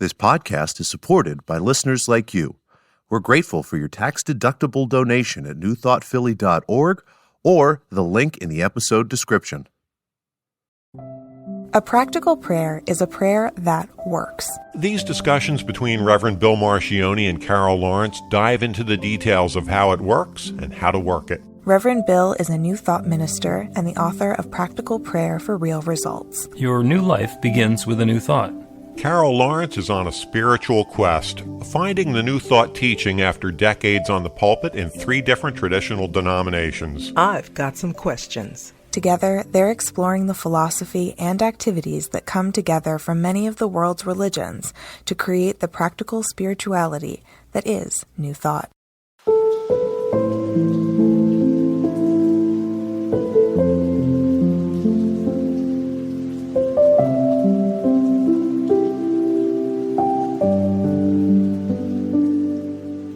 This podcast is supported by listeners like you. We're grateful for your tax-deductible donation at newthoughtphilly.org or the link in the episode description. A practical prayer is a prayer that works. These discussions between Reverend Bill Marcioni and Carol Lawrence dive into the details of how it works and how to work it. Reverend Bill is a New Thought minister and the author of Practical Prayer for Real Results. Your new life begins with a new thought. Carol Lawrence is on a spiritual quest, finding the New Thought teaching after decades on the pulpit in 3 different traditional denominations. I've got some questions. Together, they're exploring the philosophy and activities that come together from many of the world's religions to create the practical spirituality that is New Thought.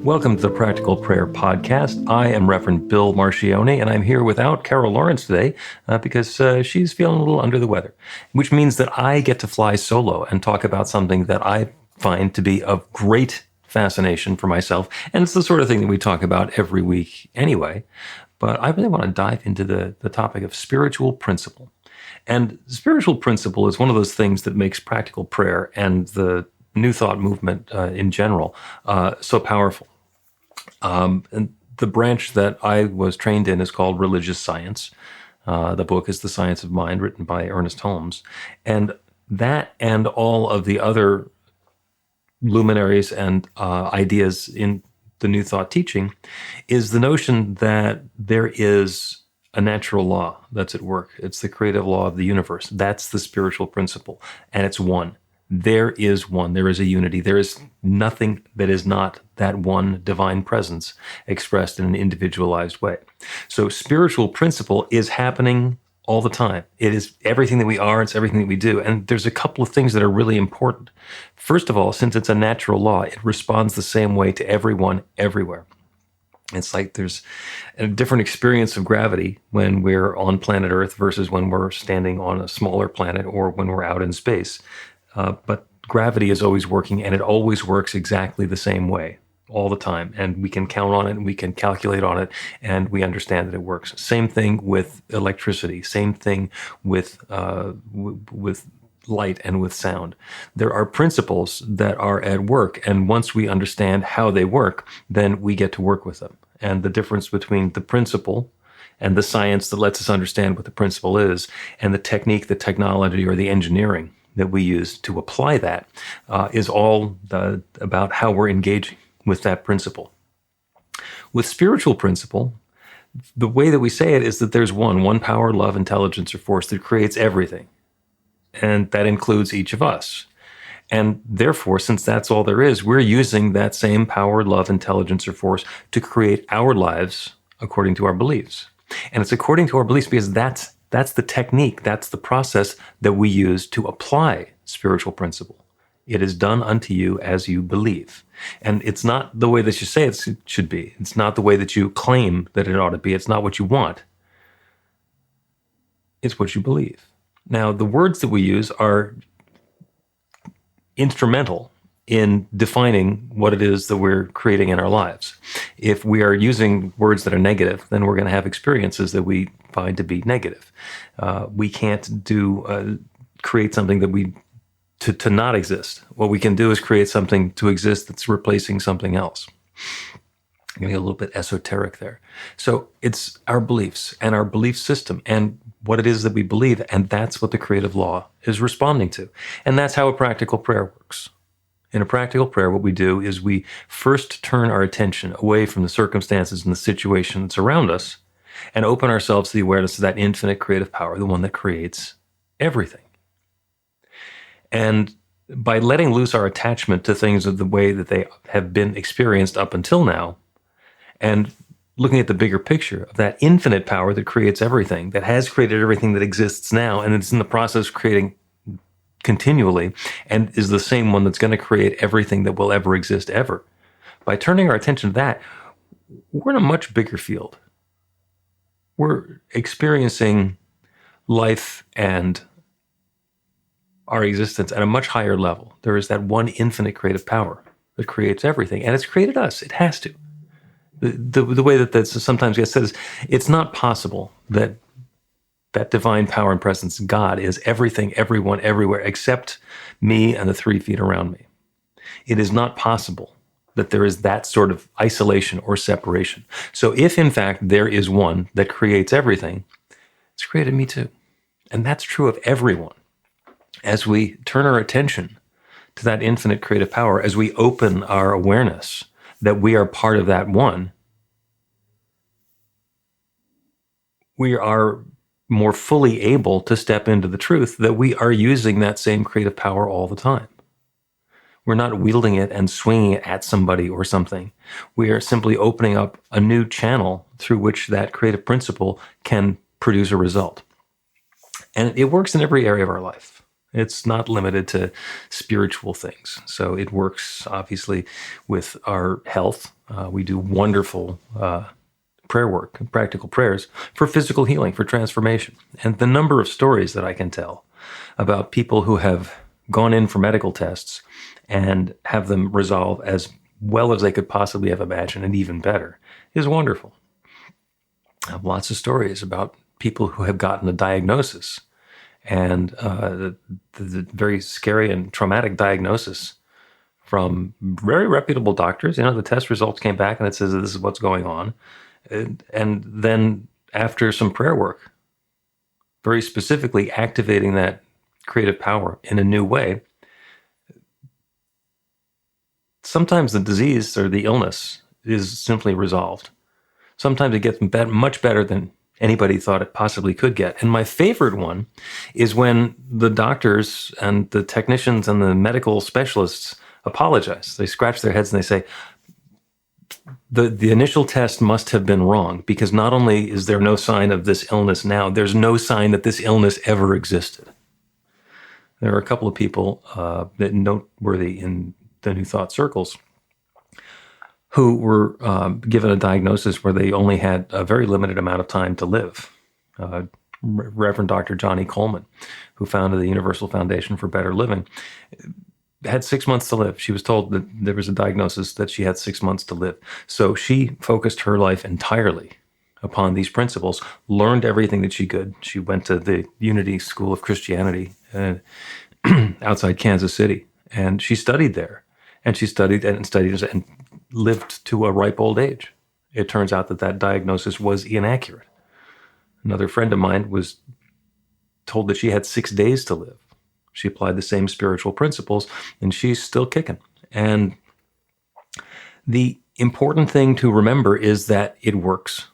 Welcome to the Practical Prayer Podcast. I am Reverend Bill Marcioni, and I'm here without Carol Lawrence today because she's feeling a little under the weather, which means that I get to fly solo and talk about something that I find to be of great fascination for myself. And it's the sort of thing that we talk about every week anyway. But I really want to dive into the topic of spiritual principle. And spiritual principle is one of those things that makes practical prayer and the New Thought movement in general so powerful. And the branch that I was trained in is called religious science. The book is The Science of Mind, written by Ernest Holmes. And that and all of the other luminaries and ideas in the New Thought teaching is the notion that there is a natural law that's at work. It's the creative law of the universe. That's the spiritual principle. And it's one. There is one. There is a unity. There is nothing that is not that one divine presence expressed in an individualized way. So spiritual principle is happening all the time. It is everything that we are. It's everything that we do. And there's a couple of things that are really important. First of all, since it's a natural law, it responds the same way to everyone, everywhere. It's like there's a different experience of gravity when we're on planet Earth versus when we're standing on a smaller planet or when we're out in space. But gravity is always working, and it always works exactly the same way all the time. And we can count on it, and we can calculate on it, and we understand that it works. Same thing with electricity. Same thing with light and with sound. There are principles that are at work, and once we understand how they work, then we get to work with them. And the difference between the principle and the science that lets us understand what the principle is, and the technique, the technology, or the engineering that we use to apply that is all about how we're engaging with that principle. With spiritual principle, the way that we say it is that there's one power, love, intelligence, or force that creates everything. And that includes each of us. And therefore, since that's all there is, we're using that same power, love, intelligence, or force to create our lives according to our beliefs. And it's according to our beliefs because that's the technique, that's the process that we use to apply spiritual principle. It is done unto you as you believe. And it's not the way that you say it should be. It's not the way that you claim that it ought to be. It's not what you want. It's what you believe. Now, the words that we use are instrumental in defining what it is that we're creating in our lives. If we are using words that are negative, then we're going to have experiences that we find to be negative. We can't create something that to not exist. What we can do is create something to exist that's replacing something else. I'm going to get a little bit esoteric there. So it's our beliefs and our belief system and what it is that we believe, and that's what the creative law is responding to. And that's how a practical prayer works. In a practical prayer, what we do is we first turn our attention away from the circumstances and the situation that's around us and open ourselves to the awareness of that infinite creative power, the one that creates everything. And by letting loose our attachment to things of the way that they have been experienced up until now, and looking at the bigger picture of that infinite power that creates everything, that has created everything that exists now, and it's in the process of creating continually, and is the same one that's going to create everything that will ever exist ever. By turning our attention to that, we're in a much bigger field. We're experiencing life and our existence at a much higher level. There is that one infinite creative power that creates everything, and it's created us. It has to. The way that sometimes gets said is, it's not possible that that divine power and presence, God, is everything, everyone, everywhere, except me and the 3 feet around me. It is not possible that there is that sort of isolation or separation. So if, in fact, there is one that creates everything, it's created me too. And that's true of everyone. As we turn our attention to that infinite creative power, as we open our awareness that we are part of that one, we are more fully able to step into the truth that we are using that same creative power all the time. We're not wielding it and swinging it at somebody or something. We are simply opening up a new channel through which that creative principle can produce a result. And it works in every area of our life. It's not limited to spiritual things. So it works, obviously, with our health. We do wonderful prayer work, practical prayers for physical healing, for transformation. And the number of stories that I can tell about people who have gone in for medical tests and have them resolve as well as they could possibly have imagined, and even better, is wonderful. I have lots of stories about people who have gotten a diagnosis, and the very scary and traumatic diagnosis from very reputable doctors. The test results came back and it says that this is what's going on. And then after some prayer work, very specifically activating that creative power in a new way, sometimes the disease or the illness is simply resolved. Sometimes it gets much better than anybody thought it possibly could get. And my favorite one is when the doctors and the technicians and the medical specialists apologize. They scratch their heads and they say, the initial test must have been wrong, because not only is there no sign of this illness now, there's no sign that this illness ever existed. There are a couple of people that noteworthy in the New Thought circles who were given a diagnosis where they only had a very limited amount of time to live. Reverend Dr. Johnny Coleman, who founded the Universal Foundation for Better Living, had 6 months to live. She was told that there was a diagnosis that she had 6 months to live. So she focused her life entirely upon these principles, learned everything that she could. She went to the Unity School of Christianity outside Kansas City, and she studied there. And she studied and lived to a ripe old age. It turns out that diagnosis was inaccurate. Another friend of mine was told that she had 6 days to live. She applied the same spiritual principles, and she's still kicking. And the important thing to remember is that it works.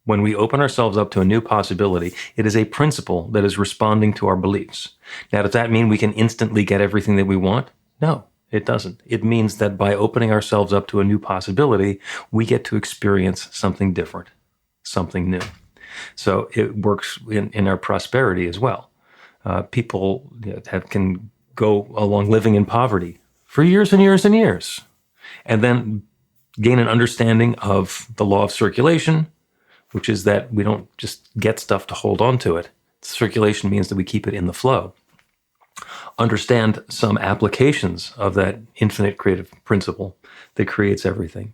When we open ourselves up to a new possibility, it is a principle that is responding to our beliefs. Now, does that mean we can instantly get everything that we want? No, it doesn't. It means that by opening ourselves up to a new possibility, we get to experience something different, something new. So it works in our prosperity as well. People can go along living in poverty for years and years and years, and then gain an understanding of the law of circulation, which is that we don't just get stuff to hold on to it. Circulation means that we keep it in the flow. Understand some applications of that infinite creative principle that creates everything,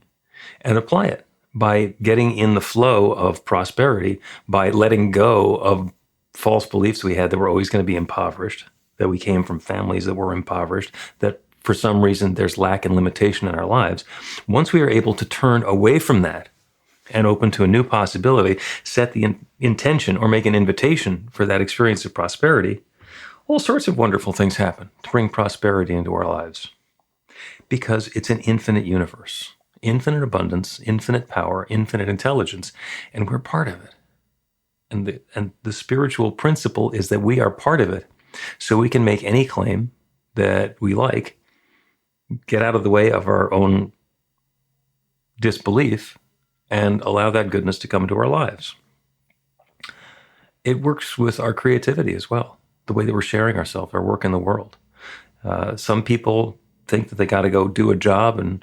and apply it by getting in the flow of prosperity, by letting go of false beliefs we had that we're always going to be impoverished, that we came from families that were impoverished, that for some reason there's lack and limitation in our lives. Once we are able to turn away from that and open to a new possibility, set the intention or make an invitation for that experience of prosperity, all sorts of wonderful things happen to bring prosperity into our lives. Because it's an infinite universe, infinite abundance, infinite power, infinite intelligence, and we're part of it. And the spiritual principle is that we are part of it, so we can make any claim that we like, get out of the way of our own disbelief, and allow that goodness to come into our lives. It works with our creativity as well, the way that we're sharing ourselves, our work in the world. Some people think that they got to go do a job and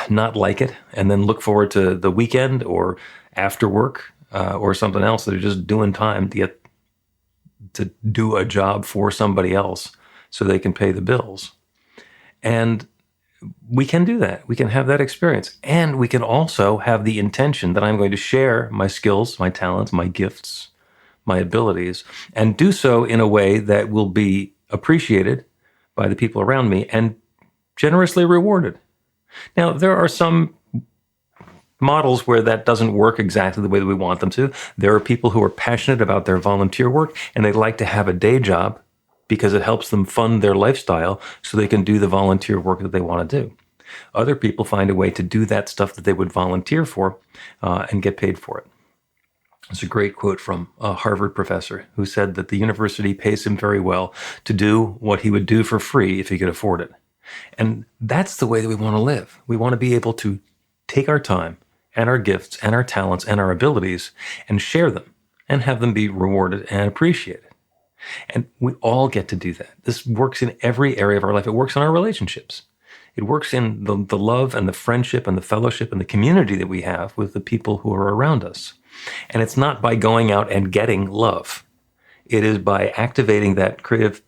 not like it, and then look forward to the weekend or after work or something else. They're just doing time to do a job for somebody else so they can pay the bills. And we can do that. We can have that experience. And we can also have the intention that I'm going to share my skills, my talents, my gifts, my abilities, and do so in a way that will be appreciated by the people around me and generously rewarded. Now, there are some models where that doesn't work exactly the way that we want them to. There are people who are passionate about their volunteer work and they'd like to have a day job because it helps them fund their lifestyle so they can do the volunteer work that they want to do. Other people find a way to do that stuff that they would volunteer for and get paid for it. It's a great quote from a Harvard professor who said that the university pays him very well to do what he would do for free if he could afford it. And that's the way that we want to live. We want to be able to take our time and our gifts and our talents and our abilities and share them and have them be rewarded and appreciated. And we all get to do that. This works in every area of our life. It works in our relationships. It works in the love and the friendship and the fellowship and the community that we have with the people who are around us. And it's not by going out and getting love. It is by activating that creative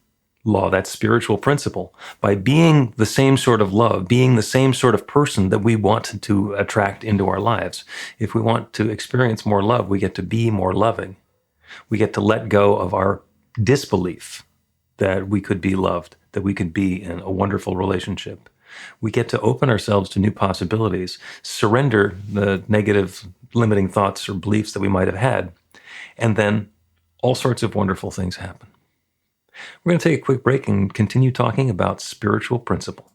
law, that spiritual principle, by being the same sort of love, being the same sort of person that we want to attract into our lives. If we want to experience more love, we get to be more loving. We get to let go of our disbelief that we could be loved, that we could be in a wonderful relationship. We get to open ourselves to new possibilities, surrender the negative limiting thoughts or beliefs that we might have had, and then all sorts of wonderful things happen. We're going to take a quick break and continue talking about spiritual principle.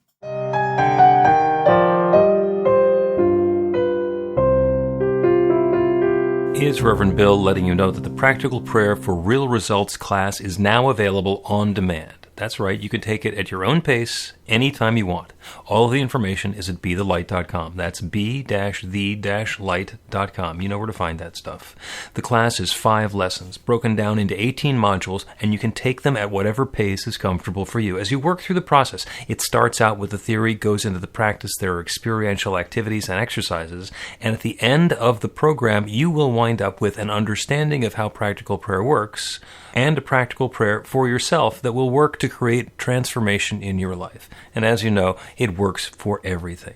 It's Reverend Bill letting you know that the Practical Prayer for Real Results class is now available on demand. That's right, you can take it at your own pace, anytime you want. All of the information is at bethelight.com. That's b-the-light.com. You know where to find that stuff. The class is 5 lessons, broken down into 18 modules, and you can take them at whatever pace is comfortable for you. As you work through the process, it starts out with the theory, goes into the practice, there are experiential activities and exercises, and at the end of the program, you will wind up with an understanding of how practical prayer works, and a practical prayer for yourself that will work to create transformation in your life. And as you know, it works for everything.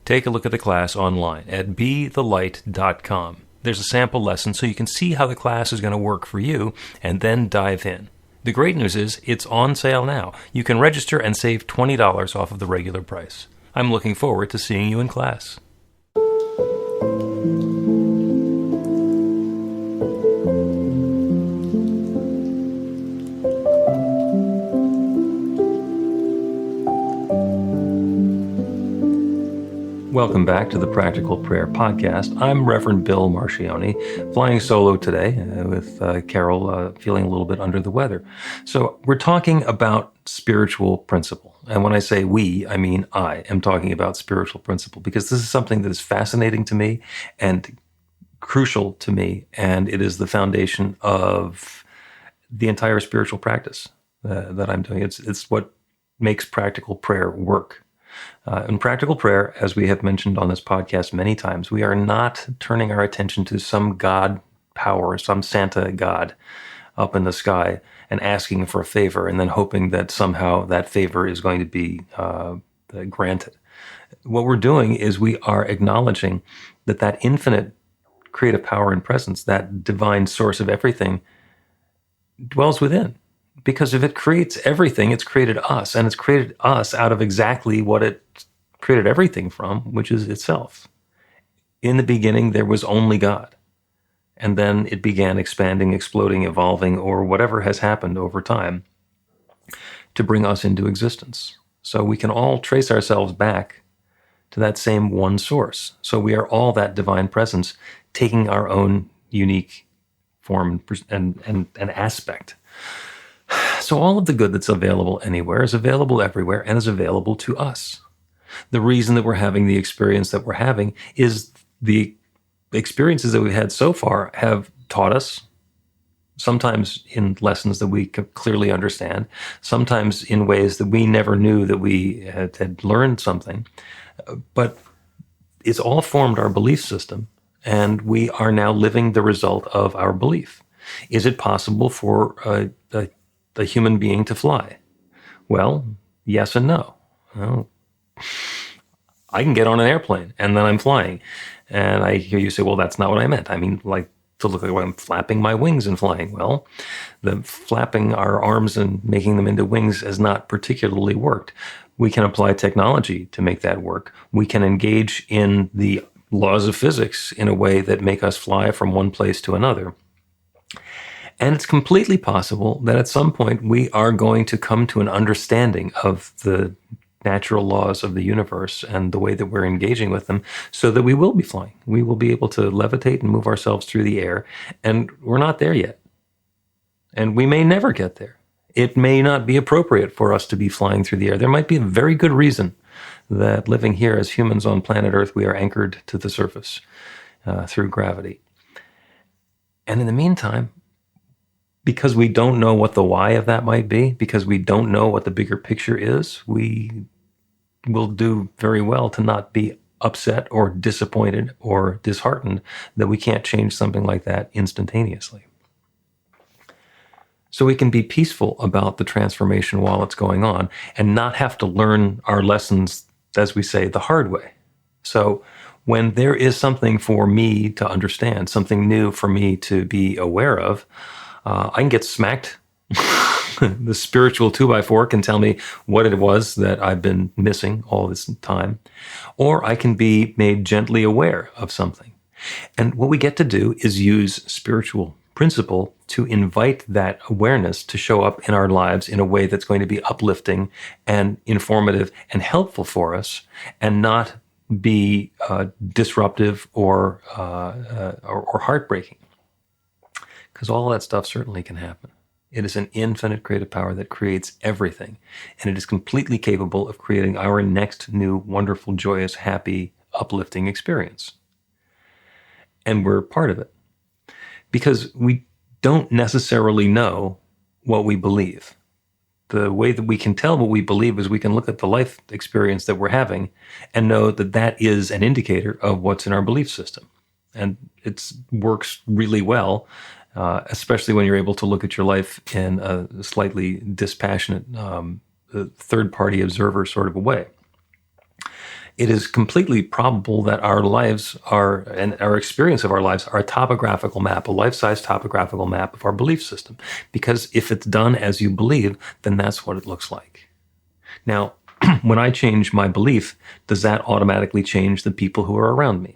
Take a look at the class online at bethelight.com. There's a sample lesson so you can see how the class is going to work for you and then dive in. The great news is it's on sale now. You can register and save $20 off of the regular price. I'm looking forward to seeing you in class. Welcome back to the Practical Prayer Podcast. I'm Reverend Bill Marchione, flying solo today with Carol feeling a little bit under the weather. So we're talking about spiritual principle. And when I say we, I mean I am talking about spiritual principle because this is something that is fascinating to me and crucial to me. And it is the foundation of the entire spiritual practice that I'm doing. It's what makes practical prayer work. In practical prayer, as we have mentioned on this podcast many times, we are not turning our attention to some God power, some Santa God up in the sky and asking for a favor and then hoping that somehow that favor is going to be granted. What we're doing is we are acknowledging that that infinite creative power and presence, that divine source of everything, dwells within. Because if it creates everything, it's created us, and it's created us out of exactly what it created everything from, which is itself. In the beginning, there was only God. And then it began expanding, exploding, evolving, or whatever has happened over time to bring us into existence. So we can all trace ourselves back to that same one source. So we are all that divine presence taking our own unique form and aspect. So all of the good that's available anywhere is available everywhere and is available to us. The reason that we're having the experience that we're having is the experiences that we've had so far have taught us, sometimes in lessons that we clearly understand, sometimes in ways that we never knew that we had learned something. But it's all formed our belief system, and we are now living the result of our belief. Is it possible for a human being to fly? Well, yes and no. Well, I can get on an airplane and then I'm flying. And I hear you say, well, that's not what I meant. I mean, like to look like I'm flapping my wings and flying. Well, the flapping our arms and making them into wings has not particularly worked. We can apply technology to make that work. We can engage in the laws of physics in a way that make us fly from one place to another. And it's completely possible that at some point we are going to come to an understanding of the natural laws of the universe and the way that we're engaging with them so that we will be flying. We will be able to levitate and move ourselves through the air. And we're not there yet. And we may never get there. It may not be appropriate for us to be flying through the air. There might be a very good reason that living here as humans on planet Earth, we are anchored to the surface through gravity. And in the meantime, because we don't know what the why of that might be, because we don't know what the bigger picture is, we will do very well to not be upset or disappointed or disheartened that we can't change something like that instantaneously. So we can be peaceful about the transformation while it's going on and not have to learn our lessons, as we say, the hard way. So when there is something for me to understand, something new for me to be aware of, I can get smacked. The spiritual 2x4 can tell me what it was that I've been missing all this time. Or I can be made gently aware of something. And what we get to do is use spiritual principle to invite that awareness to show up in our lives in a way that's going to be uplifting and informative and helpful for us, and not be disruptive or heartbreaking. Because all that stuff certainly can happen. It is an infinite creative power that creates everything. And it is completely capable of creating our next new, wonderful, joyous, happy, uplifting experience. And we're part of it. Because we don't necessarily know what we believe. The way that we can tell what we believe is we can look at the life experience that we're having and know that that is an indicator of what's in our belief system. And it works really well. Especially when you're able to look at your life in a slightly dispassionate, third-party observer sort of a way. It is completely probable that our lives are, and our experience of our lives are a topographical map, a life-size topographical map of our belief system. Because if it's done as you believe, then that's what it looks like. Now, when I change my belief, does that automatically change the people who are around me?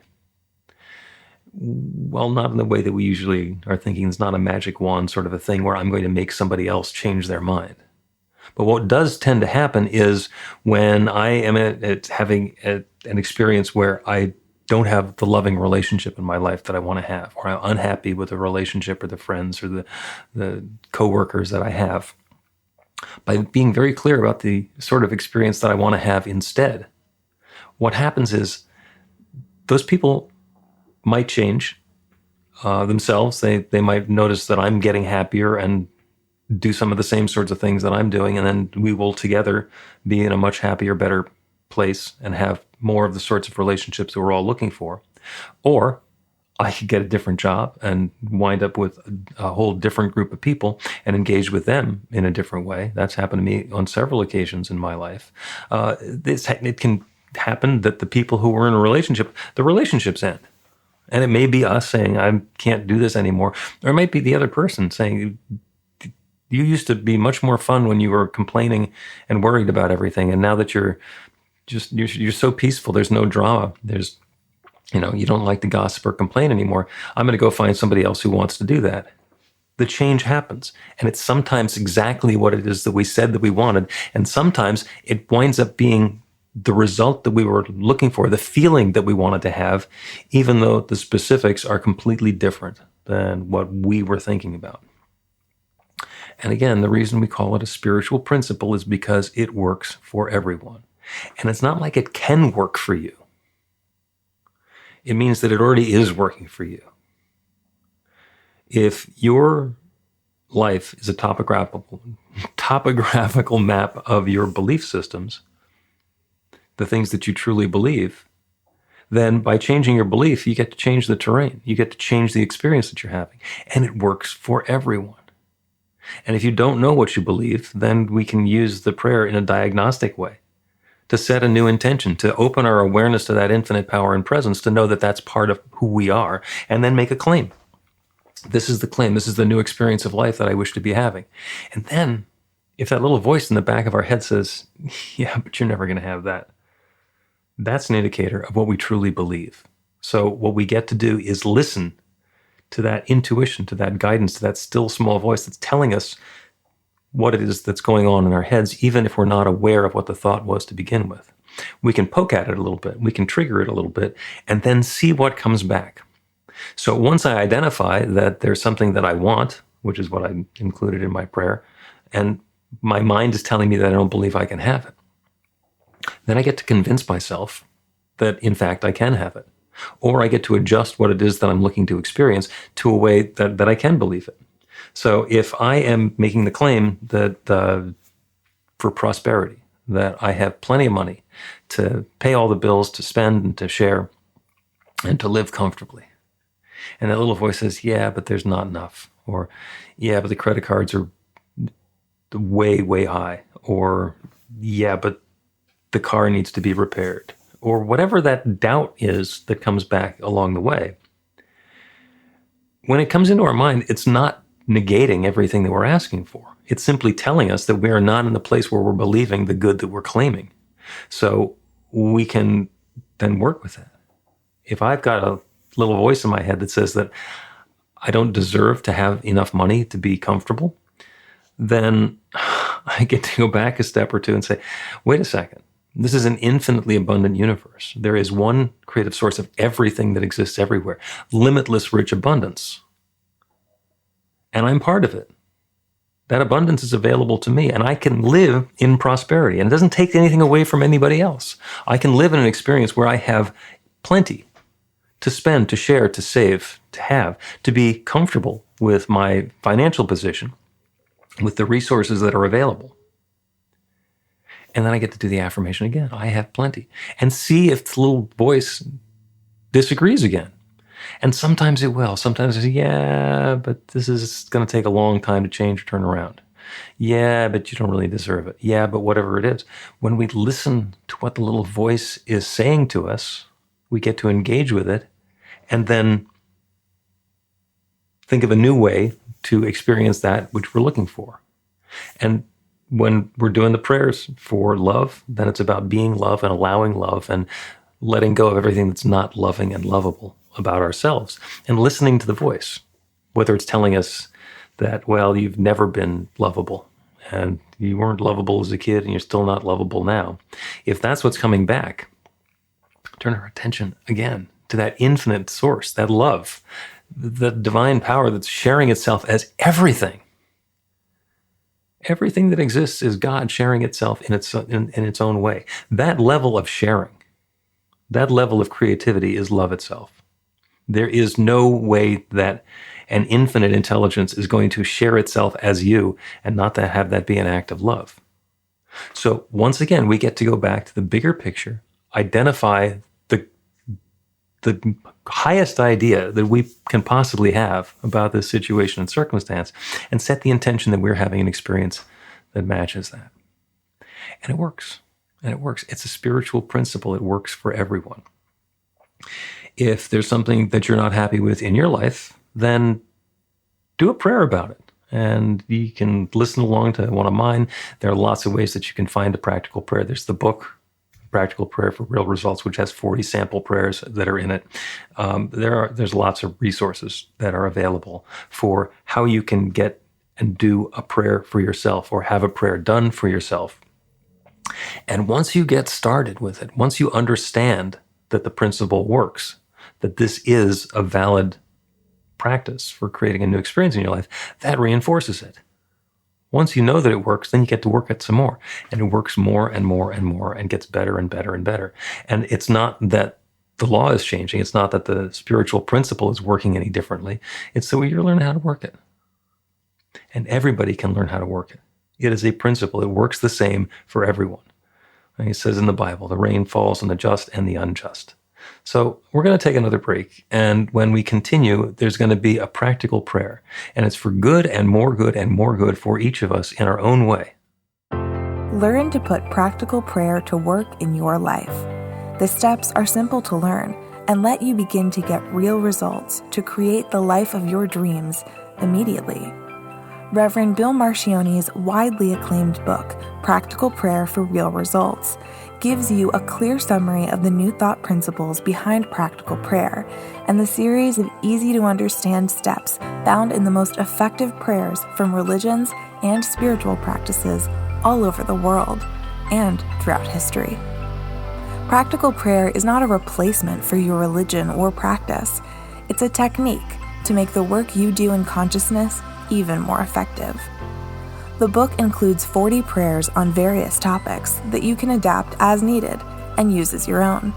Well, not in the way that we usually are thinking. It's not a magic wand sort of a thing where I'm going to make somebody else change their mind. But what does tend to happen is when I am having an experience where I don't have the loving relationship in my life that I want to have, or I'm unhappy with the relationship or the friends or the coworkers that I have, by being very clear about the sort of experience that I want to have instead, what happens is those people might change themselves. They might notice that I'm getting happier and do some of the same sorts of things that I'm doing, and then we will together be in a much happier, better place and have more of the sorts of relationships that we're all looking for. Or I could get a different job and wind up with a whole different group of people and engage with them in a different way. That's happened to me on several occasions in my life. It can happen that the people who were in a relationship, the relationships end. And it may be us saying, I can't do this anymore. Or it might be the other person saying, you used to be much more fun when you were complaining and worried about everything. And now that you're so peaceful, there's no drama. You don't like to gossip or complain anymore. I'm going to go find somebody else who wants to do that. The change happens. And it's sometimes exactly what it is that we said that we wanted. And sometimes it winds up being the result that we were looking for, the feeling that we wanted to have, even though the specifics are completely different than what we were thinking about. And again, the reason we call it a spiritual principle is because it works for everyone. And it's not like it can work for you. It means that it already is working for you. If your life is a topographical map of your belief systems, the things that you truly believe, then by changing your belief, you get to change the terrain. You get to change the experience that you're having. And it works for everyone. And if you don't know what you believe, then we can use the prayer in a diagnostic way to set a new intention, to open our awareness to that infinite power and presence, to know that that's part of who we are, and then make a claim. This is the claim. This is the new experience of life that I wish to be having. And then if that little voice in the back of our head says, yeah, but you're never going to have that, that's an indicator of what we truly believe. So what we get to do is listen to that intuition, to that guidance, to that still small voice that's telling us what it is that's going on in our heads, even if we're not aware of what the thought was to begin with. We can poke at it a little bit, we can trigger it a little bit, and then see what comes back. So once I identify that there's something that I want, which is what I included in my prayer, and my mind is telling me that I don't believe I can have it, then I get to convince myself that, in fact, I can have it. Or I get to adjust what it is that I'm looking to experience to a way that I can believe it. So if I am making the claim that for prosperity, that I have plenty of money to pay all the bills, to spend and to share, and to live comfortably, and that little voice says, yeah, but there's not enough, or yeah, but the credit cards are way, way high, or yeah, but the car needs to be repaired, or whatever that doubt is that comes back along the way. When it comes into our mind, it's not negating everything that we're asking for. It's simply telling us that we are not in the place where we're believing the good that we're claiming. So we can then work with that. If I've got a little voice in my head that says that I don't deserve to have enough money to be comfortable, then I get to go back a step or two and say, wait a second. This is an infinitely abundant universe. There is one creative source of everything that exists everywhere, limitless rich abundance. And I'm part of it. That abundance is available to me, and I can live in prosperity. And it doesn't take anything away from anybody else. I can live in an experience where I have plenty to spend, to share, to save, to have, to be comfortable with my financial position, with the resources that are available. And then I get to do the affirmation again. I have plenty. And see if the little voice disagrees again. And sometimes it will. Sometimes it's, yeah, but this is going to take a long time to change or turn around. Yeah, but you don't really deserve it. Yeah, but whatever it is. When we listen to what the little voice is saying to us, we get to engage with it and then think of a new way to experience that which we're looking for. And when we're doing the prayers for love, then it's about being love and allowing love and letting go of everything that's not loving and lovable about ourselves and listening to the voice, whether it's telling us that, well, you've never been lovable and you weren't lovable as a kid and you're still not lovable now. If that's what's coming back, turn our attention again to that infinite source, that love, the divine power that's sharing itself as everything. Everything that exists is God sharing itself in its own way. That level of sharing, that level of creativity is love itself. There is no way that an infinite intelligence is going to share itself as you and not to have that be an act of love. So once again, we get to go back to the bigger picture, identify the highest idea that we can possibly have about this situation and circumstance, and set the intention that we're having an experience that matches that. And it works. And it works. It's a spiritual principle. It works for everyone. If there's something that you're not happy with in your life, then do a prayer about it. And you can listen along to one of mine. There are lots of ways that you can find a practical prayer. There's the book, Practical Prayer for Real Results, which has 40 sample prayers that are in it. There's lots of resources that are available for how you can get and do a prayer for yourself or have a prayer done for yourself. And once you get started with it, once you understand that the principle works, that this is a valid practice for creating a new experience in your life, that reinforces it. Once you know that it works, then you get to work it some more. And it works more and more and more and gets better and better and better. And it's not that the law is changing. It's not that the spiritual principle is working any differently. It's that you're learning how to work it. And everybody can learn how to work it. It is a principle. It works the same for everyone. And it says in the Bible, the rain falls on the just and the unjust. So we're going to take another break. And when we continue, there's going to be a practical prayer. And it's for good and more good and more good for each of us in our own way. Learn to put practical prayer to work in your life. The steps are simple to learn and let you begin to get real results to create the life of your dreams immediately. Reverend Bill Marchione's widely acclaimed book, Practical Prayer for Real Results, gives you a clear summary of the New Thought principles behind practical prayer and the series of easy-to-understand steps found in the most effective prayers from religions and spiritual practices all over the world and throughout history. Practical prayer is not a replacement for your religion or practice. It's a technique to make the work you do in consciousness even more effective. The book includes 40 prayers on various topics that you can adapt as needed and use as your own.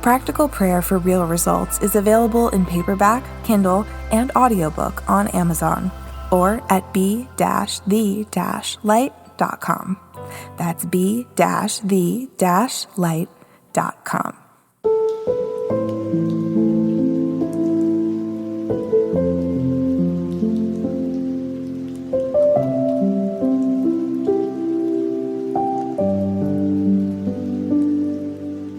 Practical Prayer for Real Results is available in paperback, Kindle, and audiobook on Amazon or at b-the-light.com. That's b-the-light.com.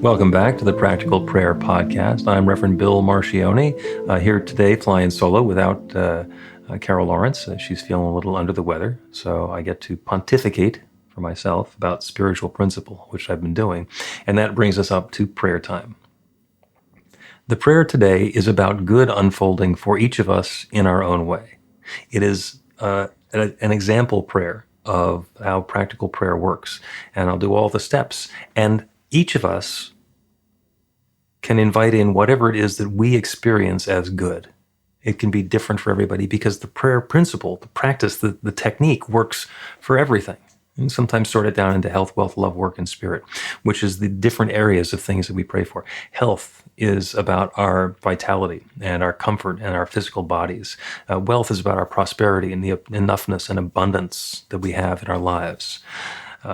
Welcome back to the Practical Prayer Podcast. I'm Reverend Bill Marchione, here today flying solo without Carol Lawrence. She's feeling a little under the weather, so I get to pontificate for myself about spiritual principle, which I've been doing, and that brings us up to prayer time. The prayer today is about good unfolding for each of us in our own way. It is an example prayer of how practical prayer works, and I'll do all the steps, and each of us can invite in whatever it is that we experience as good. It can be different for everybody because the prayer principle, the practice, the technique works for everything. And sometimes sort it down into health, wealth, love, work, and spirit, which is the different areas of things that we pray for. Health is about our vitality and our comfort and our physical bodies. Wealth is about our prosperity and the enoughness and abundance that we have in our lives.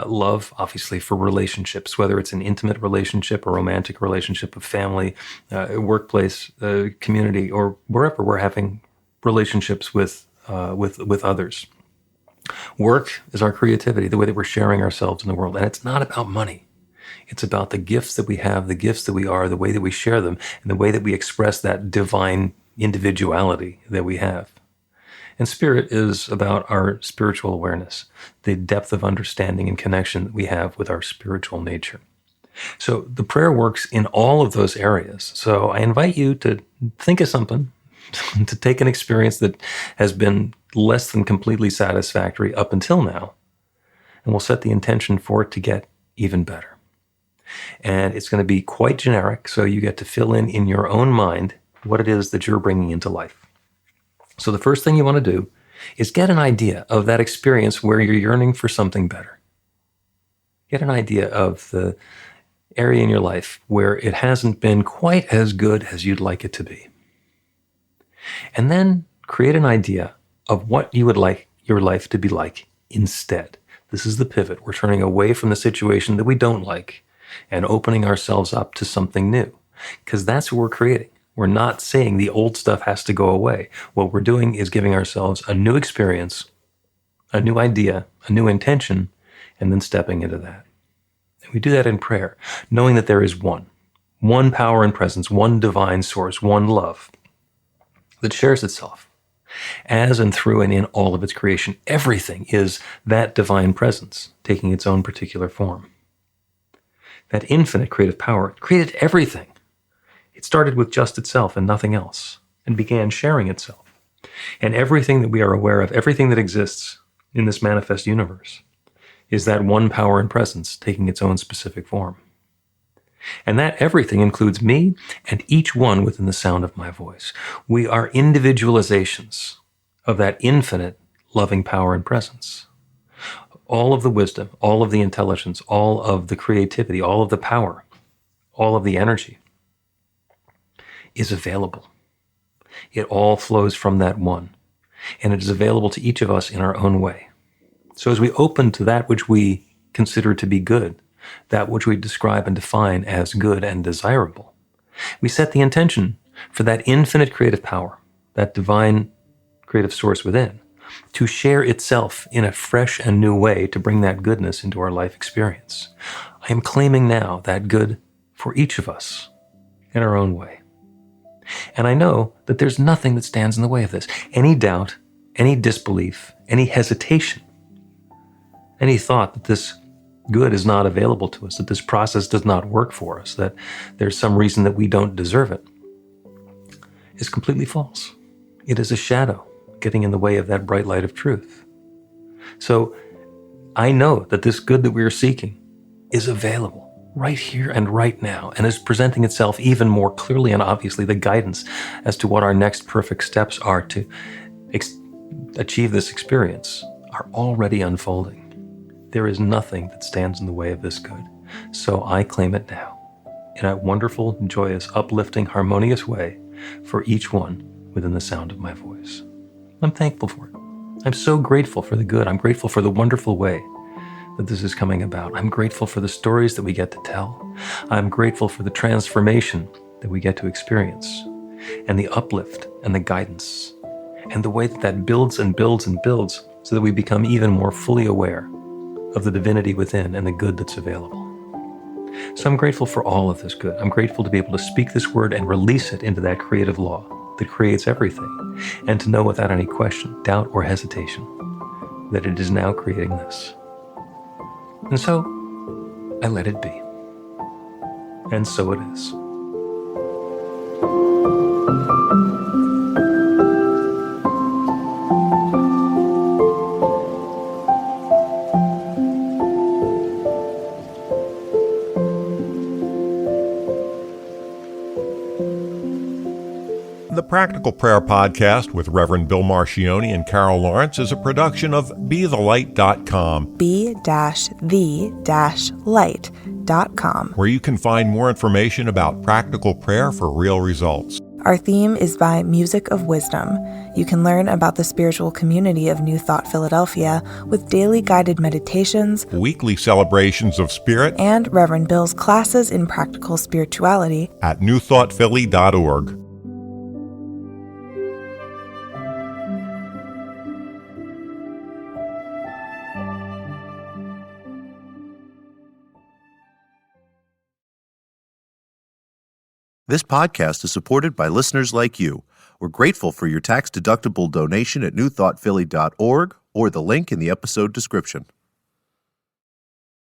Love, obviously, for relationships, whether it's an intimate relationship, a romantic relationship, a family, workplace, community, or wherever we're having relationships with others. Work is our creativity, the way that we're sharing ourselves in the world. And it's not about money. It's about the gifts that we have, the gifts that we are, the way that we share them, and the way that we express that divine individuality that we have. And spirit is about our spiritual awareness, the depth of understanding and connection that we have with our spiritual nature. So the prayer works in all of those areas. So I invite you to think of something, to take an experience that has been less than completely satisfactory up until now, and we'll set the intention for it to get even better. And it's going to be quite generic, so you get to fill in your own mind what it is that you're bringing into life. So the first thing you want to do is get an idea of that experience where you're yearning for something better. Get an idea of the area in your life where it hasn't been quite as good as you'd like it to be. And then create an idea of what you would like your life to be like instead. This is the pivot. We're turning away from the situation that we don't like and opening ourselves up to something new, because that's what we're creating. We're not saying the old stuff has to go away. What we're doing is giving ourselves a new experience, a new idea, a new intention, and then stepping into that. And we do that in prayer, knowing that there is one power and presence, one divine source, one love that shares itself as and through and in all of its creation. Everything is that divine presence taking its own particular form. That infinite creative power created everything. It started with just itself and nothing else, and began sharing itself. And everything that we are aware of, everything that exists in this manifest universe, is that one power and presence taking its own specific form. And that everything includes me and each one within the sound of my voice. We are individualizations of that infinite loving power and presence. All of the wisdom, all of the intelligence, all of the creativity, all of the power, all of the energy is available. It all flows from that one, and it is available to each of us in our own way. So as we open to that which we consider to be good, that which we describe and define as good and desirable, We set the intention for that infinite creative power, that divine creative source within, to share itself in a fresh and new way to bring that goodness into our life experience. I am claiming now that good for each of us in our own way. And I know that there's nothing that stands in the way of this. Any doubt, any disbelief, any hesitation, any thought that this good is not available to us, that this process does not work for us, that there's some reason that we don't deserve it, is completely false. It is a shadow getting in the way of that bright light of truth. So I know that this good that we are seeking is available right here and right now, and is presenting itself even more clearly and obviously. The guidance as to what our next perfect steps are to achieve this experience are already unfolding. There is nothing that stands in the way of this good. So I claim it now in a wonderful, joyous, uplifting, harmonious way for each one within the sound of my voice. I'm thankful for it. I'm so grateful for the good. I'm grateful for the wonderful way that this is coming about. I'm grateful for the stories that we get to tell. I'm grateful for the transformation that we get to experience, and the uplift and the guidance, and the way that that builds and builds and builds so that we become even more fully aware of the divinity within and the good that's available. So I'm grateful for all of this good. I'm grateful to be able to speak this word and release it into that creative law that creates everything, and to know without any question, doubt, or hesitation that it is now creating this. And so I let it be. And so it is. The Practical Prayer Podcast with Reverend Bill Marcioni and Carol Lawrence is a production of BeTheLight.com. be-the-light.com, where you can find more information about practical prayer for real results. Our theme is by Music of Wisdom. You can learn about the spiritual community of New Thought Philadelphia with daily guided meditations, Weekly celebrations of spirit and Reverend Bill's classes in practical spirituality at newthoughtphilly.org. This podcast is supported by listeners like you. We're grateful for your tax-deductible donation at newthoughtphilly.org or the link in the episode description.